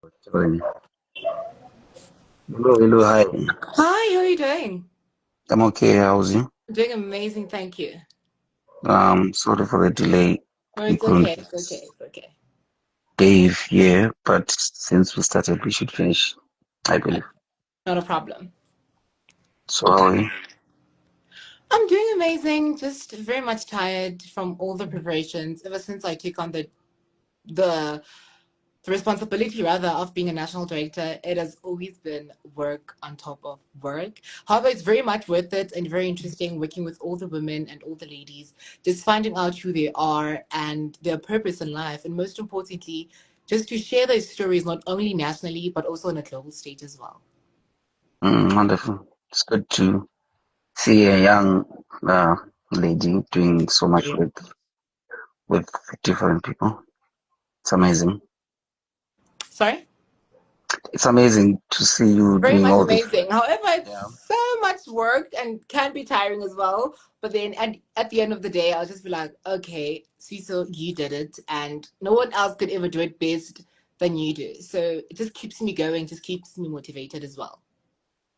Fine. Hello, hello, hi. Hi, how are you doing? I'm okay. How's you? I'm doing amazing, thank you. Sorry for the delay. No, We it's couldn't okay, it's get okay, it's okay. Dave here, but since we started, we should finish, I believe. Not a problem. So, how are you? I'm doing amazing, just very much tired from all the preparations ever since I took on the the responsibility rather of being a national director. It has always been work on top of work. However, it's very much worth it and very interesting working with all the women and all the ladies, just finding out who they are and their purpose in life, and most importantly, just to share those stories not only nationally but also on a global stage as well. Wonderful. It's good to see a young uh, lady doing so much with different people. It's amazing. Sorry? It's amazing to see you Very doing much all this. amazing. However, Yeah. it's so much work and can be tiring as well. But then at the end of the day, I'll just be like, okay, Siso, you did it. And no one else could ever do it best than you do. So it just keeps me going, just keeps me motivated as well.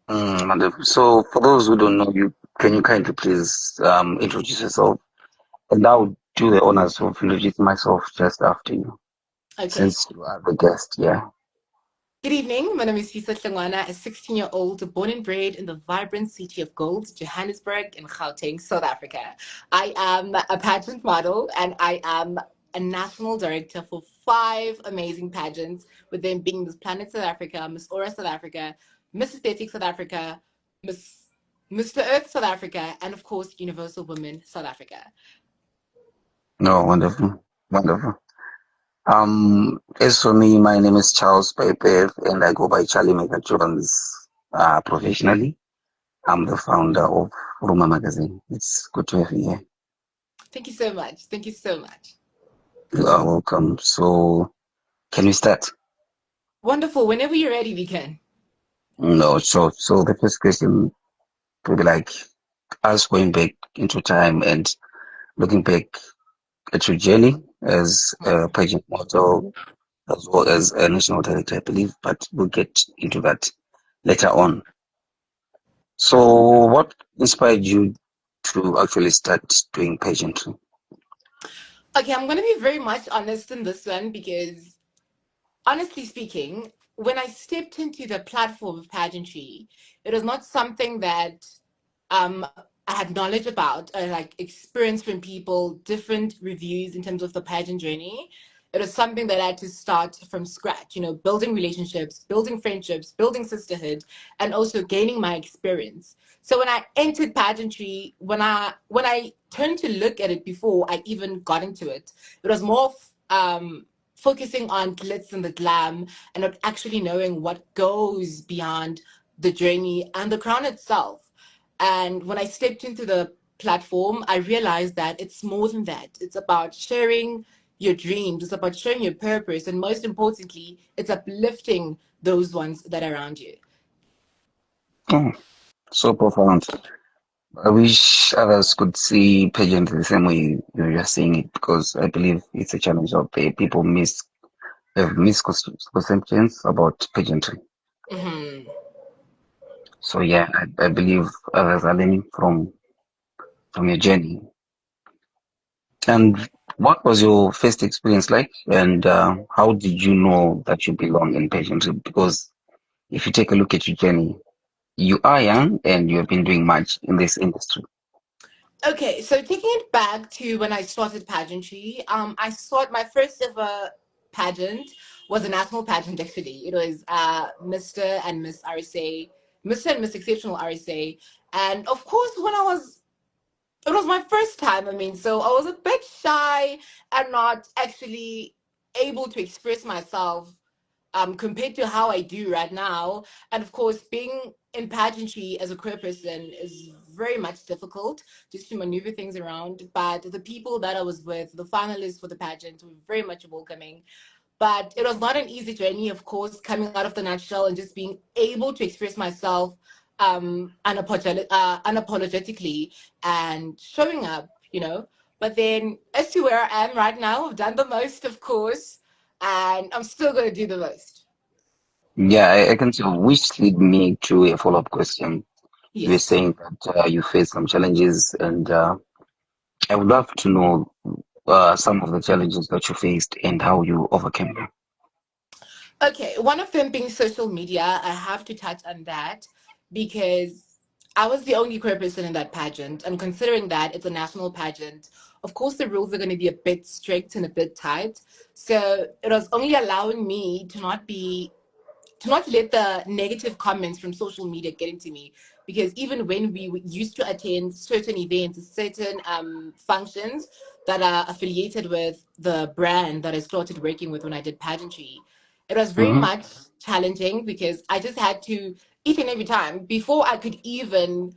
Wonderful. So, for those who don't know you, can you kindly please introduce yourself? And I'll do the honors of introducing myself just after you, Okay. since you are the guest. Yeah. Good evening. My name is Sifiso Hlongwana, a 16-year-old born and bred in the vibrant city of gold, Johannesburg in Gauteng, South Africa. I am a pageant model and I am a national director for 5 amazing pageants, with them being Miss Planet South Africa, Miss Aura South Africa, Miss Aesthetic South Africa, Miss Mr. Earth South Africa, and of course, Universal Women South Africa. No, wonderful, wonderful. As for me, my name is Charles Pepe, and I go by Charlie Mega Jones. Professionally, I'm the founder of Ruma Magazine. It's good to have you here. Thank you so much. Thank you so much. You are welcome. So, can we start? Wonderful. Whenever you're ready, we can. No, so the first question will be like us going back into time and looking back at your journey as a pageant model as well as a national director, I believe, but we'll get into that later on. So, what inspired you to actually start doing pageantry? Okay, I'm going to be very much honest in this one because, honestly speaking, when I stepped into the platform of pageantry, it was not something that um, I had knowledge about, or like experience from people, different reviews in terms of the pageant journey. It was something that I had to start from scratch, building relationships, building friendships, building sisterhood, and also gaining my experience. So when I entered pageantry, when I turned to look at it before I even got into it, it was more focusing on glitz and the glam and not actually knowing what goes beyond the journey and the crown itself. And when I stepped into the platform, I realized that it's more than that. It's about sharing your dreams, it's about sharing your purpose, and most importantly, it's uplifting those ones that are around you. Oh, so profound. I wish others could see pageantry the same way you're seeing it because I believe it's a challenge out there. People have misconceptions about pageantry. Hmm. So yeah, I believe others are learning from your journey. And what was your first experience like? And how did you know that you belong in pageantry? Because if you take a look at your journey, you are young and you have been doing much in this industry. Okay, so taking it back to when I started pageantry, I started my first ever pageant was a national pageant actually. It was Mr. and Miss RSA, Mr. and Miss Exceptional RSA, and of course when I was it was my first time. I mean, so I was a bit shy and not actually able to express myself compared to how I do right now. And of course, being in pageantry as a queer person is very much difficult just to maneuver things around. But the people that I was with, the finalists for the pageant, were very much welcoming. But it was not an easy journey, of course, coming out of the nutshell and just being able to express myself unapologetically and showing up. But then, as to where I am right now, I've done the most, of course, and I'm still going to do the most. Yeah, I can tell, which lead me to a follow-up question. You were Yes. saying that you faced some challenges, and I would love to know some of the challenges that you faced and how you overcame them. Okay, one of them being social media. I have to touch on that because I was the only queer person in that pageant. And considering that it's a national pageant, of course, the rules are going to be a bit strict and a bit tight. So it was only allowing me to not let the negative comments from social media get into me, because even when we used to attend certain events, certain functions that are affiliated with the brand that I started working with when I did pageantry, it was very Hmm. much challenging because I just had to, each and every time, before I could even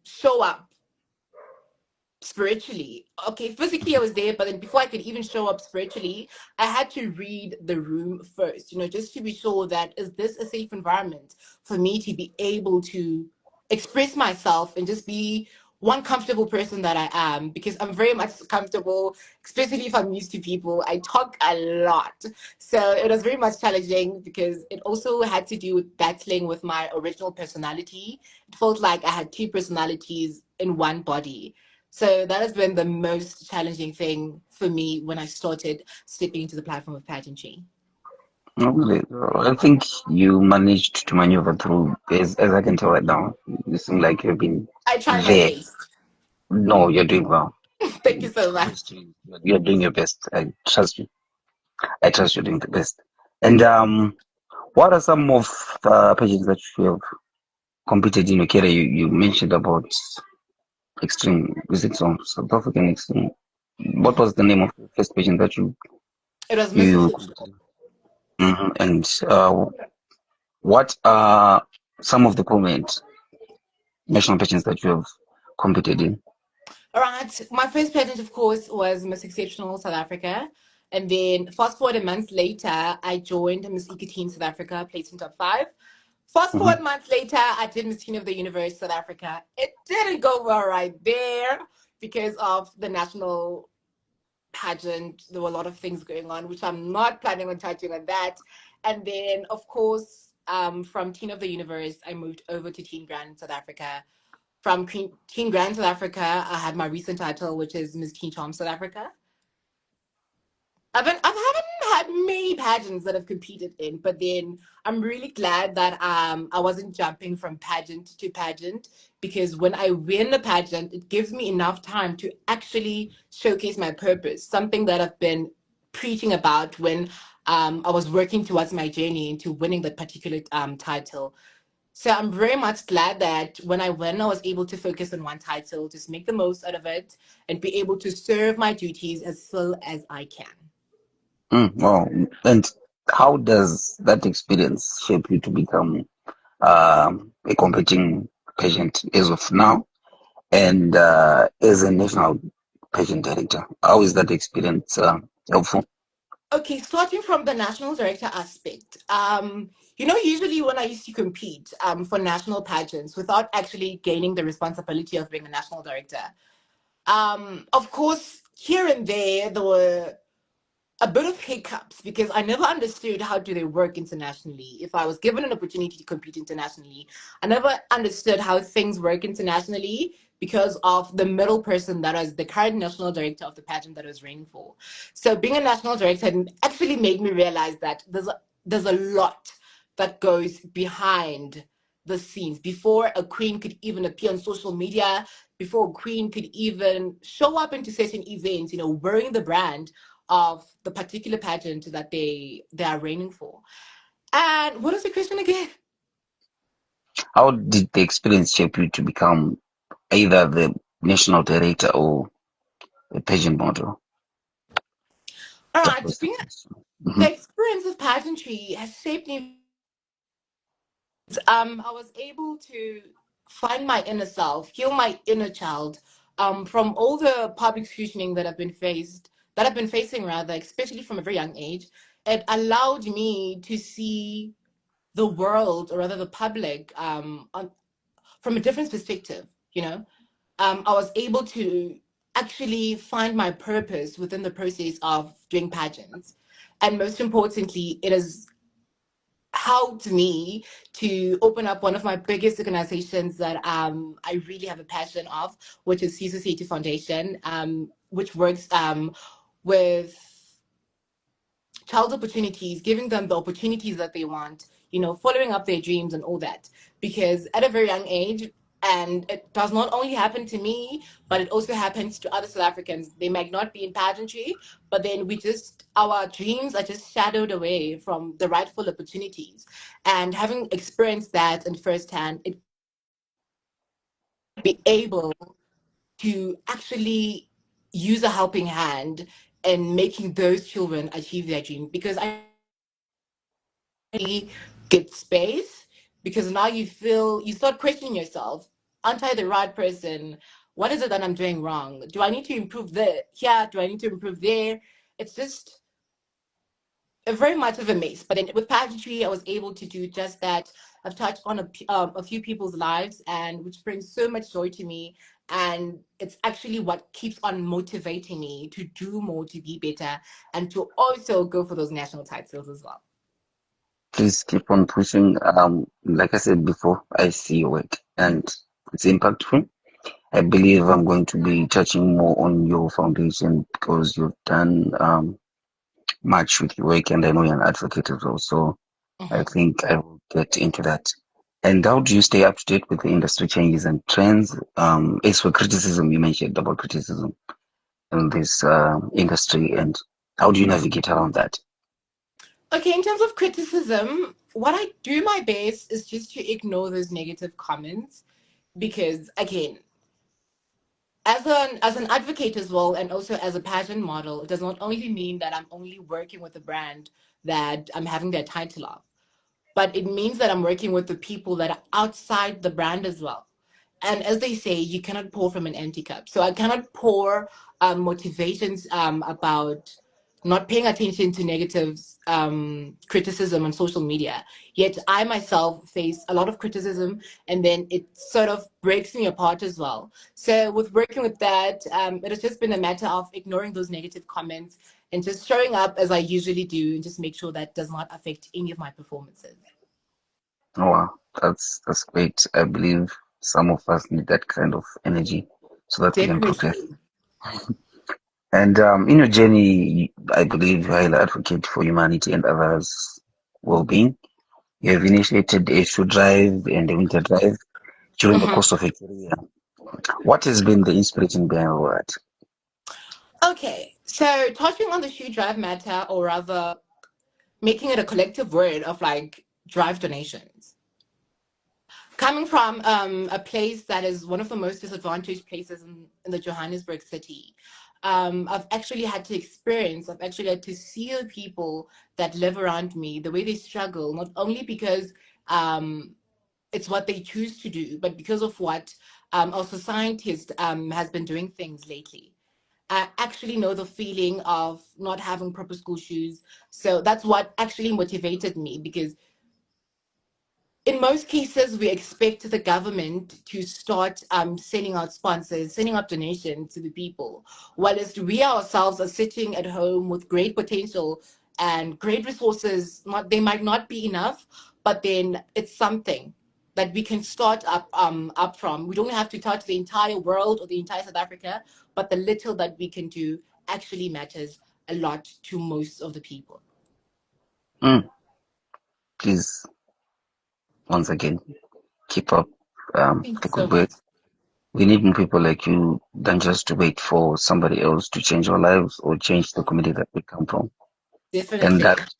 show up spiritually. Okay, physically I was there, but then before I could even show up spiritually, I had to read the room first, just to be sure that is this a safe environment for me to be able to express myself and just be one comfortable person that I am, because I'm very much comfortable, especially if I'm used to people. I talk a lot. So it was very much challenging because it also had to do with battling with my original personality. It felt like I had two personalities in one body, so that has been the most challenging thing for me when I started stepping into the platform of pageantry. Okay. I think you managed to maneuver through, as I can tell right now. You seem like you've been I try my there. best. No, you're doing well. Thank you so Kudos much. to you. You're doing your best. I trust you. I trust you're doing the best. And what are some of the pages that you have competed in your career? You mentioned about extreme, is it South African extreme? What was the name of the first pageant that It was you misconception. competed in? And what are some of the prominent national pageants that you have competed in? All right. My first pageant, of course, was Miss Exceptional South Africa. And then fast forward a month later, I joined Miss Teen South Africa, placed in top five. Fast Hmm. forward a month later, I did Miss Teen of the Universe South Africa. It didn't go well right there because of the national pageant. There were a lot of things going on, which I'm not planning on touching on that. And then, of course, from Teen of the Universe, I moved over to Teen Grand South Africa. From Teen Grand South Africa, I had my recent title, which is Miss Teen Charm South Africa. I haven't had many pageants that I've competed in, but then I'm really glad that I wasn't jumping from pageant to pageant, because when I win a pageant, it gives me enough time to actually showcase my purpose, something that I've been preaching about when I was working towards my journey into winning that particular title. So I'm very much glad that when I win, I was able to focus on one title, just make the most out of it, and be able to serve my duties as full as I can. Wow. And how does that experience shape you to become a competing pageant as of now and as a national pageant director? How is that experience helpful? Okay, starting from the national director aspect, usually when I used to compete for national pageants without actually gaining the responsibility of being a national director, of course, here and there were a bit of hiccups because I never understood how do they work internationally. If I was given an opportunity to compete internationally, I never understood how things work internationally because of the middle person that was the current national director of the pageant that I was reigning for. So being a national director actually made me realize that there's a lot that goes behind the scenes before a queen could even appear on social media, before a queen could even show up into certain events, wearing the brand of the particular pageant that they are reigning for. And what is the question again? How did the experience shape you to become either the national director or a pageant model? All That right, was the question. Hmm. the experience of pageantry has shaped me. I was able to find my inner self, heal my inner child, from all the public scrutiny that I've been facing rather, especially from a very young age. It allowed me to see the world, or rather the public, from a different perspective. I was able to actually find my purpose within the process of doing pageants. And most importantly, it has helped me to open up one of my biggest organizations that I really have a passion of, which is Sifiso Foundation, which works with child opportunities, giving them the opportunities that they want, following up their dreams and all that. Because at a very young age, and it does not only happen to me, but it also happens to other South Africans. They might not be in pageantry, but then our dreams are just shadowed away from the rightful opportunities. And having experienced that in firsthand, it be able to actually use a helping hand in making those children achieve their dream. Because I really get space, because now you start questioning yourself. Aren't I the right person? What is it that I'm doing wrong? Do I need to improve here? Do I need to improve there? It's just very much of a mess. But then with pageantry, I was able to do just that. I've touched on a few people's lives, and which brings so much joy to me. And it's actually what keeps on motivating me to do more, to be better, and to also go for those national titles as well. Please keep on pushing. Like I said before, I see your work and it's impactful. I believe I'm going to be touching more on your foundation because you've done much with your work and I know you're an advocate as well. So I Mhm. think I will get into that. And how do you stay up to date with the industry changes and trends? As for criticism, you mentioned about criticism in this industry, and how do you navigate around that? Okay, in terms of criticism, what I do my best is just to ignore those negative comments, because again, as an advocate as well, and also as a pageant model, it does not only mean that I'm only working with a brand that I'm having their title of, but it means that I'm working with the people that are outside the brand as well. And as they say, you cannot pour from an empty cup. So I cannot pour motivations about not paying attention to negative criticism on social media. Yet I myself face a lot of criticism, and then it sort of breaks me apart as well. So with working with that, it has just been a matter of ignoring those negative comments and just showing up as I usually do, and just make sure that does not affect any of my performances. Oh, wow, that's great. I believe some of us need that kind of energy so that we can progress. Definitely. And in your journey, I believe you are an advocate for humanity and others' well-being. You have initiated a shoe drive and a winter drive during the Mhm. course of your career. What has been the inspiration behind all that? Okay, so touching on the shoe drive matter, or rather making it a collective word of like drive donations. Coming from a place that is one of the most disadvantaged places in the Johannesburg city, I've actually had to see the people that live around me, the way they struggle, not only because it's what they choose to do, but because of what our society has been doing things lately. I actually know the feeling of not having proper school shoes. So that's what actually motivated me, because in most cases, we expect the government to start sending out sponsors, sending out donations to the people, whilst we ourselves are sitting at home with great potential and great resources. Not They might not be enough, but then it's something that we can start up from. We don't have to touch the entire world or the entire South Africa, but the little that we can do actually matters a lot to most of the people. Mm, please, once again, keep up Thank you the so good work. much. We need more people like you than just to wait for somebody else to change our lives or change the community that we come from. And Definitely. that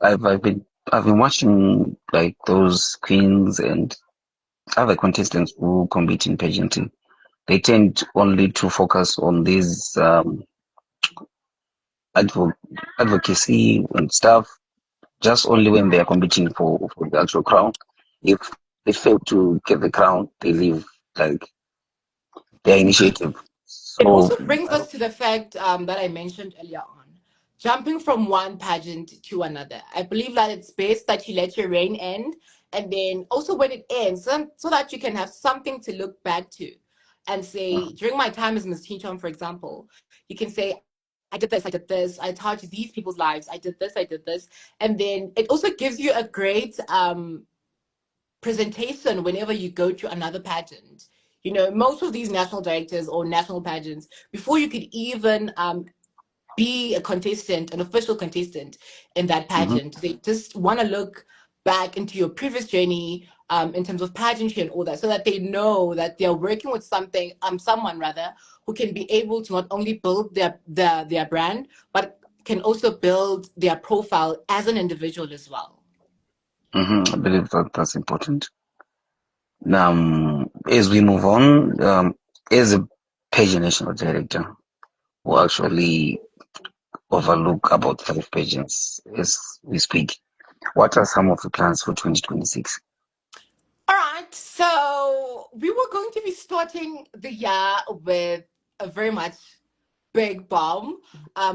I've been watching like those queens and other contestants who compete in pageantry. They tend only to focus on these advo advocacy and stuff just only when they are competing for the actual crown. If they fail to get the crown, they leave like their initiative. It So also brings us to the fact that I mentioned earlier on, jumping from one pageant to another. I believe that it's best that you let your reign end, and then also when it ends, so that you can have something to look back to and say, during my time as Miss Chinchon, for example, you can say, I did this, I touched these people's lives, I did this. And then it also gives you a great presentation whenever you go to another pageant. You know, most of these national directors or national pageants, before you could even be a contestant, an official contestant in that Hmm. pageant. They just want to look back into your previous journey in terms of pageantry and all that, so that they know that they're working with someone rather, who can be able to not only build their brand, but can also build their profile as an individual as well. I believe that that's important. Now, as we move on, as a pageant national director, who actually overlook about 5 pageants as we speak, what are some of the plans for 2026? All right, so we were going to be starting the year with a very much big bomb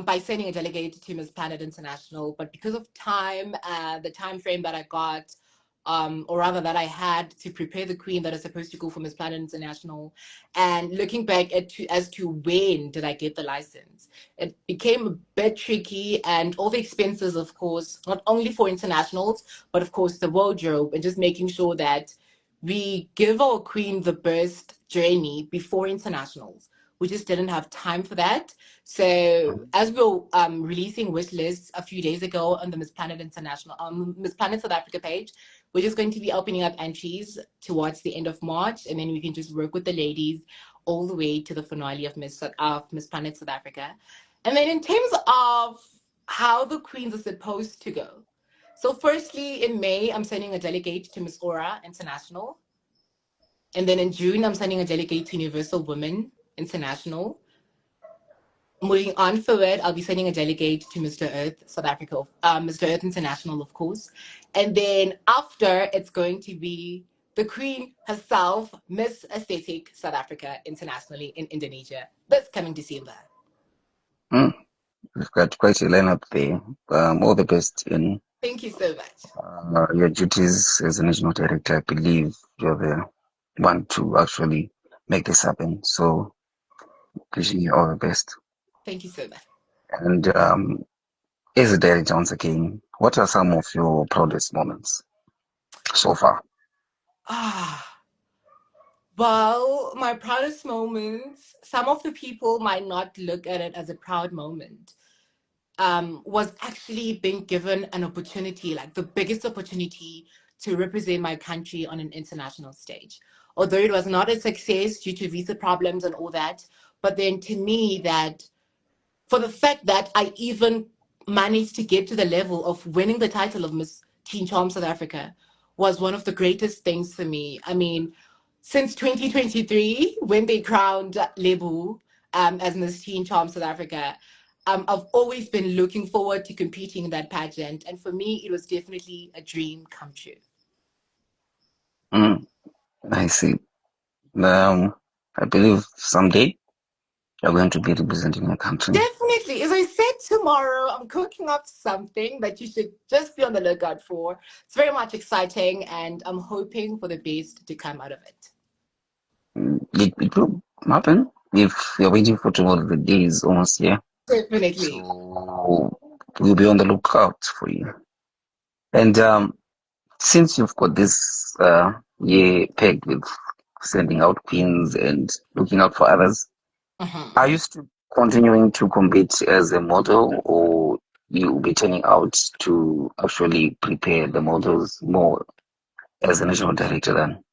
by sending a delegate to Miss Planet International. But because of time, the time frame that I got, or rather that I had to prepare the queen that is supposed to go for Miss Planet International, and looking back as to when did I get the license, it became a bit tricky, and all the expenses, of course, not only for internationals, but of course the wardrobe, and just making sure that we give our queen the best journey before internationals. We just didn't have time for that. So as we were releasing wish lists a few days ago on the Miss Planet International, Miss Planet South Africa page, we're just going to be opening up entries towards the end of March, and then we can just work with the ladies all the way to the finale of Miss Planet South Africa. And then in terms of how the queens are supposed to go. So firstly, in May, I'm sending a delegate to Miss Aura International. And then in June, I'm sending a delegate to Universal Women International. Moving on forward, I'll be sending a delegate to Mr. Earth, South Africa, Mr. Earth International, of course. And then after, it's going to be the Queen herself, Miss Aesthetic South Africa internationally in Indonesia, this coming December. Mm, we've got quite a lineup there. All the best in Thank you so much. your duties as a national director. I believe you're the one to actually make this happen. So, wishing you all the best. Thank you so much. And as a director, once again, what are some of your proudest moments so far? Ah, well, my proudest moments, some of the people might not look at it as a proud moment, was actually being given an opportunity, like the biggest opportunity to represent my country on an international stage. Although it was not a success due to visa problems and all that, but then to me, that for the fact that I even managed to get to the level of winning the title of Miss Teen Charm South Africa was one of the greatest things for me. I mean, since 2023, when they crowned Lebu as Miss Teen Charm South Africa, I've always been looking forward to competing in that pageant. And for me, it was definitely a dream come true. Mm, I see. I believe someday you're going to be representing your country. Definitely. As I said, tomorrow I'm cooking up something that you should just be on the lookout for. It's very much exciting, and I'm hoping for the best to come out of it. It will happen if you're waiting for tomorrow. The day is almost here. Definitely. So we'll be on the lookout for you. And since you've got this year pegged with sending out queens and looking out for others, are you Mhm. still continuing to compete as a model, or you'll be turning out to actually prepare the models more as a national director than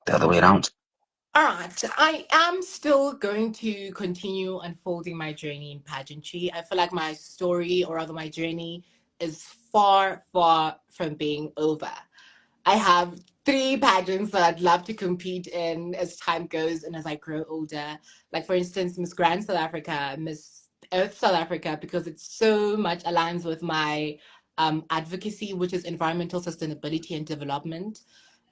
the other way around? All right. I am still going to continue unfolding my journey in pageantry. I feel like my story, or rather my journey, is far, far from being over. I have three pageants that I'd love to compete in as time goes and as I grow older. Like, for instance, Miss Grand South Africa, Miss Earth South Africa, because it so much aligns with my advocacy, which is environmental sustainability and development.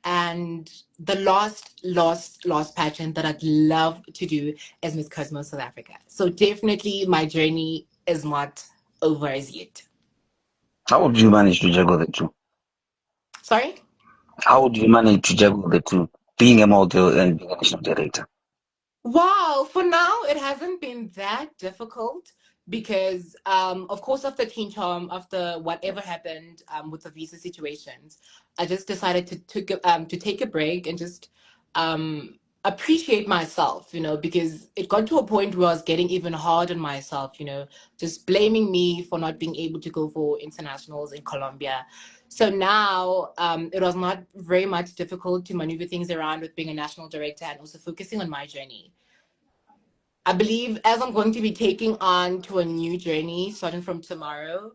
And the last pageant that I'd love to do is Miss Cosmos South Africa. So definitely my journey is not over as yet. How would you manage to juggle the two? Sorry? How would you manage to juggle the two, being a model and being a national director? Wow, for now it hasn't been that difficult because of course after Teen Charm, after whatever happened with the visa situations, I just decided to take a break and just um, appreciate myself, because it got to a point where I was getting even hard on myself, just blaming me for not being able to go for internationals in Colombia. So now it was not very much difficult to maneuver things around with being a national director and also focusing on my journey. I believe as I'm going to be taking on to a new journey starting from tomorrow,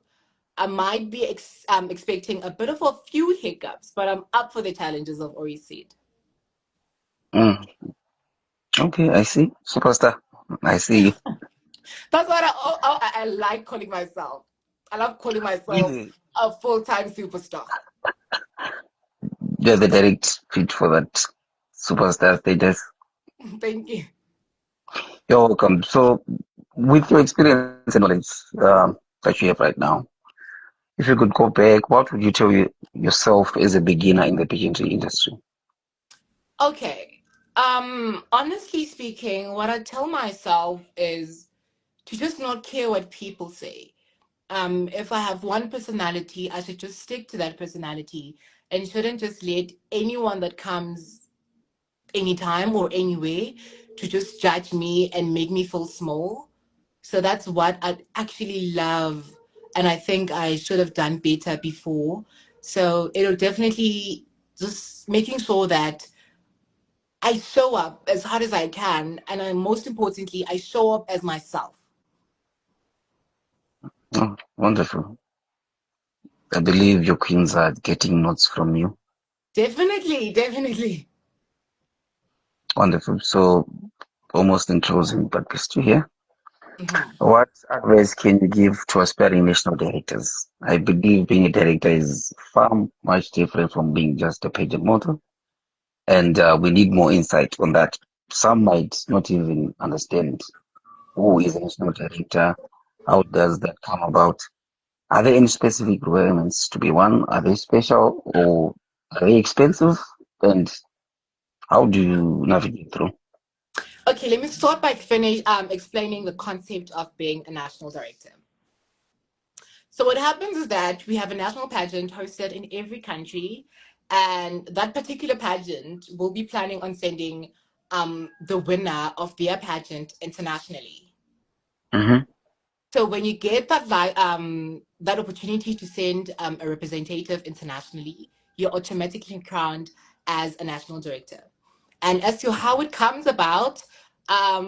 I might be expecting a bit of a few hiccups, but I'm up for the challenges of Ori Seed. Mm. Okay, I see. Superstar. I see you. That's what I like calling myself. I love calling myself Really? a full-time superstar. You're the direct fit for that superstar status. Thank you. You're welcome. So, with your experience and knowledge that you have right now, if you could go back, what would you tell yourself as a beginner in the pageantry industry? Okay. Honestly speaking, what I tell myself is to just not care what people say. If I have one personality, I should just stick to that personality and shouldn't just let anyone that comes anytime or anywhere to just judge me and make me feel small. So that's what I actually love. And I think I should have done better before. So it'll definitely just making sure that I show up as hard as I can. And most importantly, I show up as myself. Oh, wonderful. I believe your queens are getting notes from you. Definitely, definitely. Wonderful. So, almost in closing, but still here. Mhm. What advice can you give to aspiring national directors? I believe being a director is far much different from being just a pageant model, and we need more insight on that. Some might not even understand who is a national director, how does that come about? Are there any specific requirements to be one? Are they special or are they expensive? And how do you navigate through? Okay, let me start by explaining the concept of being a national director. So what happens is that we have a national pageant hosted in every country, and that particular pageant will be planning on sending the winner of their pageant internationally. Hmm. So when you get that opportunity to send a representative internationally, you're automatically crowned as a national director. And as to how it comes about,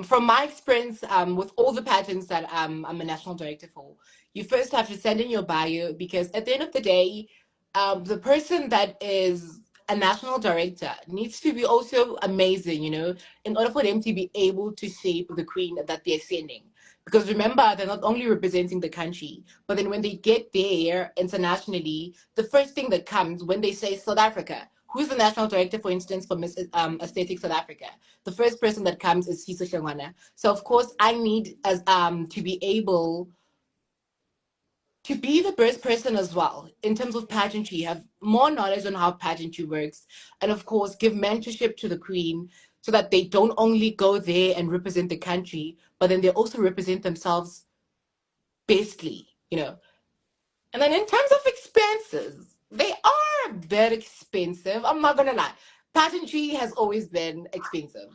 from my experience with all the pageants that I'm a national director for, you first have to send in your bio because at the end of the day, the person that is a national director needs to be also amazing, in order for them to be able to shape the queen that they're sending. Because remember, they're not only representing the country, but then when they get there internationally, the first thing that comes when they say South Africa, who's the national director, for instance, for Miss Aesthetic South Africa? The first person that comes is Sifiso Hlongwana. So of course, I need as to be able to be the best person as well in terms of pageantry, have more knowledge on how pageantry works, and of course, give mentorship to the queen so that they don't only go there and represent the country, but then they also represent themselves bestly, And then in terms of expenses, they are a bit expensive. I'm not gonna lie. Pageantry has always been expensive.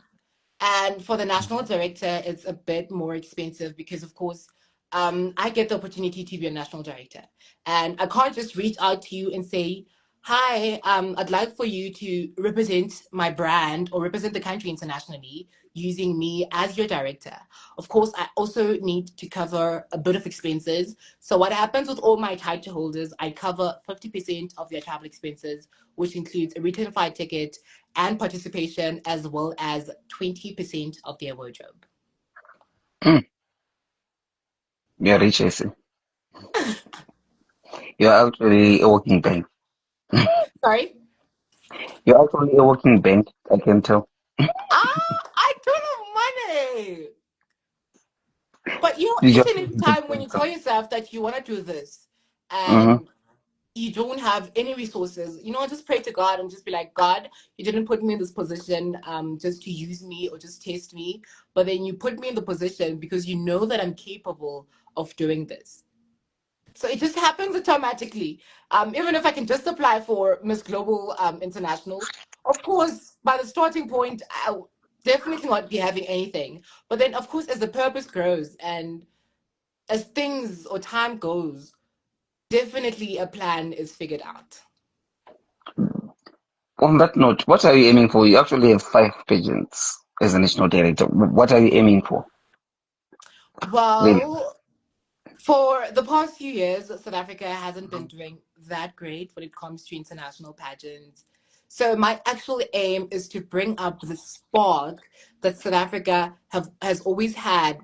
And for the national director, it's a bit more expensive because, of course, I get the opportunity to be a national director. And I can't just reach out to you and say, hi, I'd like for you to represent my brand or represent the country internationally using me as your director. Of course, I also need to cover a bit of expenses. So, what happens with all my title holders, I cover 50% of their travel expenses, which includes a return flight ticket, and participation, as well as 20% of their wardrobe. Mm, you're rich, I see. You're actually a working bank. Sorry? You're actually a working bank, I can tell. I don't have money. But You each just and have every little time when you tell income. yourself that you want to do this Mm-hmm. and you don't have any resources, just pray to God and just be like, God, you didn't put me in this position just to use me or just test me, but then you put me in the position because you know that I'm capable of doing this. So it just happens automatically. Even if I can just apply for Miss Global International, of course, by the starting point, I'll definitely not be having anything. But then, of course, as the purpose grows and as things or time goes, definitely a plan is figured out. On that note, what are you aiming for? You actually have five pageants as a national director. What are you aiming for? Really? Well, for the past few years, South Africa hasn't been doing that great when it comes to international pageants. So my actual aim is to bring up the spark that South Africa has always had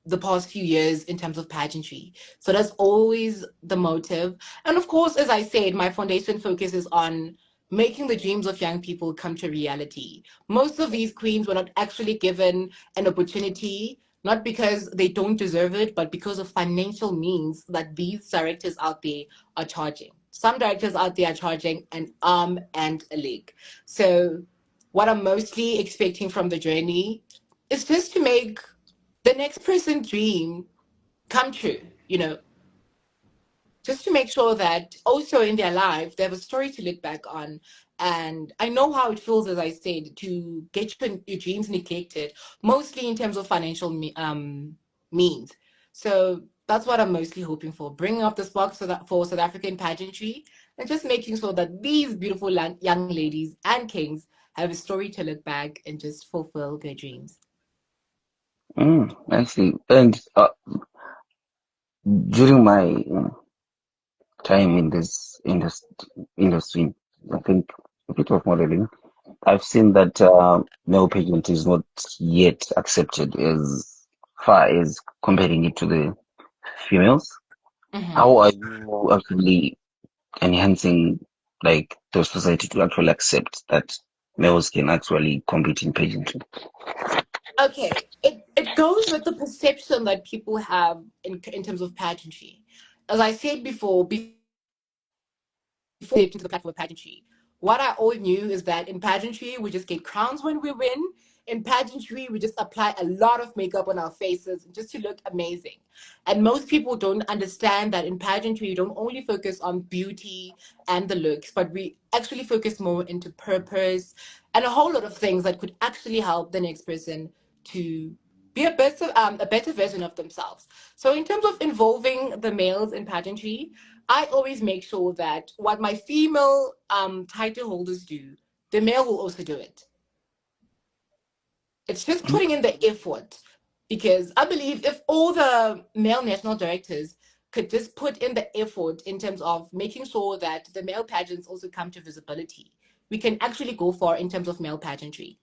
the past few years in terms of pageantry. So that's always the motive. And of course, as I said, my foundation focuses on making the dreams of young people come to reality. Most of these queens were not actually given an opportunity, not because they don't deserve it, but because of financial means that these directors out there are charging. Some directors out there are charging an arm and a leg. So, what I'm mostly expecting from the journey is just to make the next person's dream come true, just to make sure that also in their life they have a story to look back on. And I know how it feels, as I said, to get your dreams neglected, mostly in terms of financial means. So that's what I'm mostly hoping for, bringing up the spark for South African pageantry and just making sure that these beautiful young ladies and kings have a story to look back and just fulfill their dreams. I see. And during my time in this industry, I think a bit of modeling, I've seen that male pageant is not yet accepted as far as comparing it to the females. How Mhm. are you actually enhancing like the society to actually accept that males can actually compete in pageantry? Okay, it goes with the perception that people have in terms of pageantry. As I said before into the platform of pageantry, what I always knew is that in pageantry we just get crowns when we win. In pageantry, we just apply a lot of makeup on our faces just to look amazing. And most people don't understand that in pageantry, you don't only focus on beauty and the looks, but we actually focus more into purpose and a whole lot of things that could actually help the next person to be a better version of themselves. So, in terms of involving the males in pageantry, I always make sure that what my female title holders do, the male will also do it. It's just putting in the effort, because I believe if all the male national directors could just put in the effort in terms of making sure that the male pageants also come to visibility, we can actually go far in terms of male pageantry.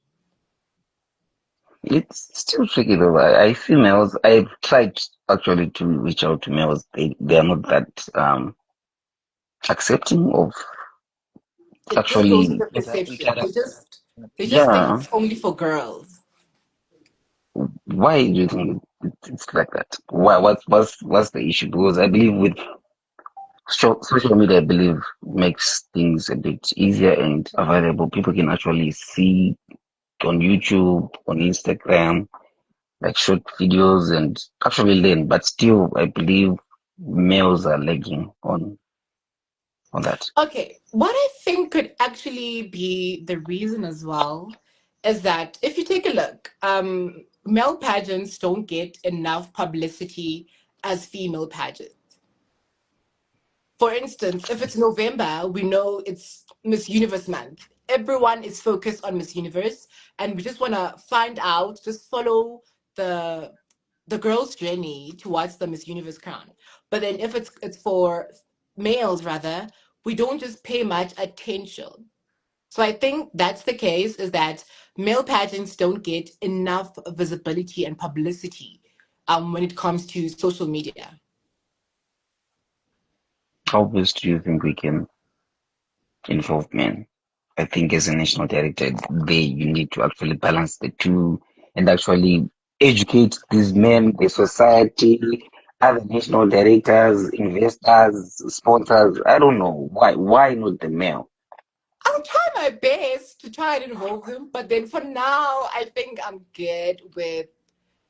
It's still tricky though. I see males. I've tried actually to reach out to males. They are not that accepting of It just goes with actually the perception. interact. They just think Yeah. it's only for girls. Why do you think it's like that? Why? What's the issue? Because I believe with social media, I believe makes things a bit easier and available. People can actually see on YouTube, on Instagram, like short videos and actually learn. But still, I believe males are lagging on that. Okay, what I think could actually be the reason as well is that if you take a look, male pageants don't get enough publicity as female pageants. For instance, if it's November, we know it's Miss Universe month. Everyone is focused on Miss Universe, and we just want to find out, just follow the the girl's journey towards the Miss Universe crown. But then if it's for males rather, we don't just pay much attention. So I think that's the case, is that male pageants don't get enough visibility and publicity when it comes to social media. How best do you think we can involve men? I think as a national director, you need to actually balance the two and actually educate these men, the society, other national directors, investors, sponsors. I don't know why not the male? I'll try my best to try and involve them, but then for now, I think I'm good with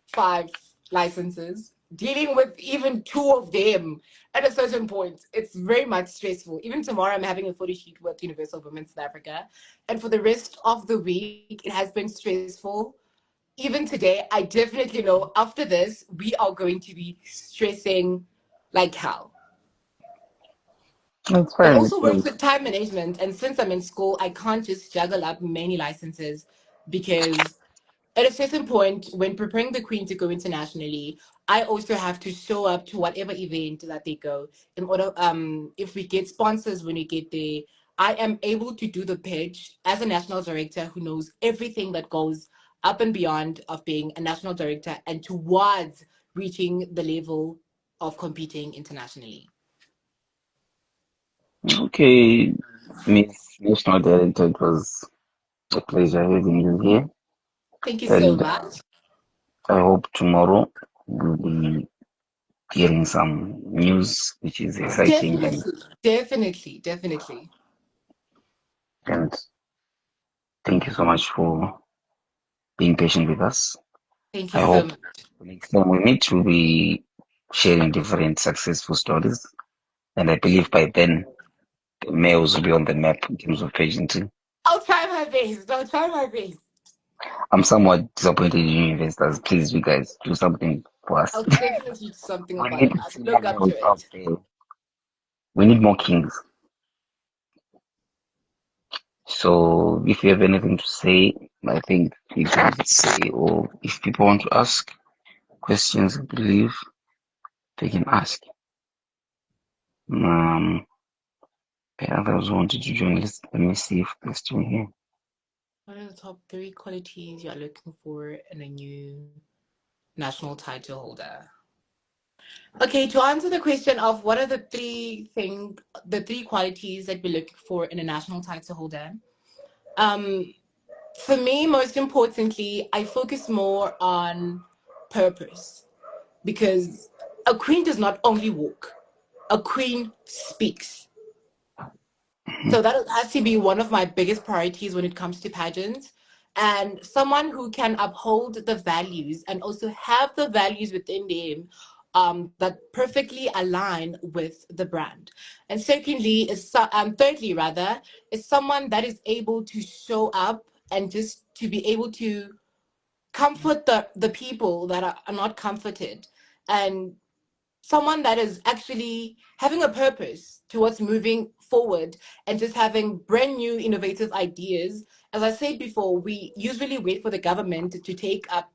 5 licenses. dealing with even two of them at a certain point, it's very much stressful. Even tomorrow, I'm having a photo shoot with Universal Women South Africa. And for the rest of the week, it has been stressful. Even today, I definitely know after this, we are going to be stressing like hell. It's It fine. also works with time management. And since I'm in school, I can't just juggle up many licenses because at a certain point, when preparing the Queen to go internationally, I also have to show up to whatever event that they go. In order, if we get sponsors when we get there, I am able to do the pitch as a national director who knows everything that goes up and beyond of being a national director and towards reaching the level of competing internationally. Okay, Miss National Director, it was a pleasure having you here. Thank you so And much. I hope tomorrow we'll be hearing some news which is exciting, Definitely, definitely, definitely. and thank you so much for being patient with us. Thank you I so hope much. the next time we meet, we'll be sharing different successful stories. And I believe by then, the males will be on the map in terms of pageantry. I'll try my best. I'll try my best. I'm somewhat disappointed in you investors. Please, you guys, do something for us. I'll definitely do something We about it. need I'll look up to females out it. there. We need more kings. So if you have anything to say, I think you can say, or if people want to ask questions, I believe they can ask. Um, the others wanted to join. Let me see if they're still here. What are the top three qualities you're looking for in a new national title holder? Okay, to answer the question of what are the three qualities that we're looking for in a national title holder. Um, for me, most importantly, I focus more on purpose because a queen does not only walk, a queen speaks. Mhm. So that has to be one of my biggest priorities when it comes to pageants. And someone who can uphold the values and also have the values within them that perfectly align with the brand. And thirdly, rather, is someone that is able to show up and just to be able to comfort the people that are not comforted, and someone that is actually having a purpose towards moving forward and just having brand new innovative ideas. As I said before, we usually wait for the government to take up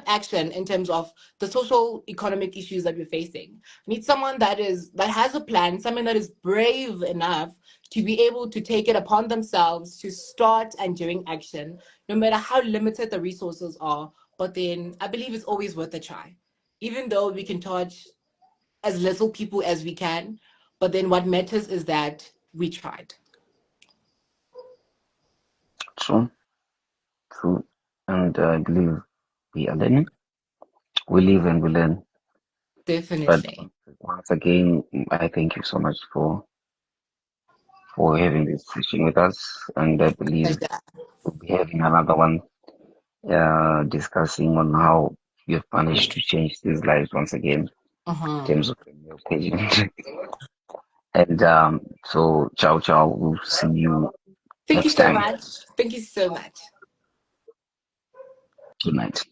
action in terms of the social economic issues that we're facing. We need someone that has a plan, someone that is brave enough to be able to take it upon themselves to start and doing action, no matter how limited the resources are. But then I believe it's always worth a try, even though we can touch as little people as we can. But then what matters is that we tried. True, true. And I believe we are learning. We live and we learn. But Definitely. once again, I thank you so much for having this session with us. And I believe Pleasure. we'll be having another one discussing on how you've managed to change these lives once again in Mhm. terms of the male pageant. And so, ciao, ciao. We'll see you Thank you next so time. much. Thank you so much. Good night.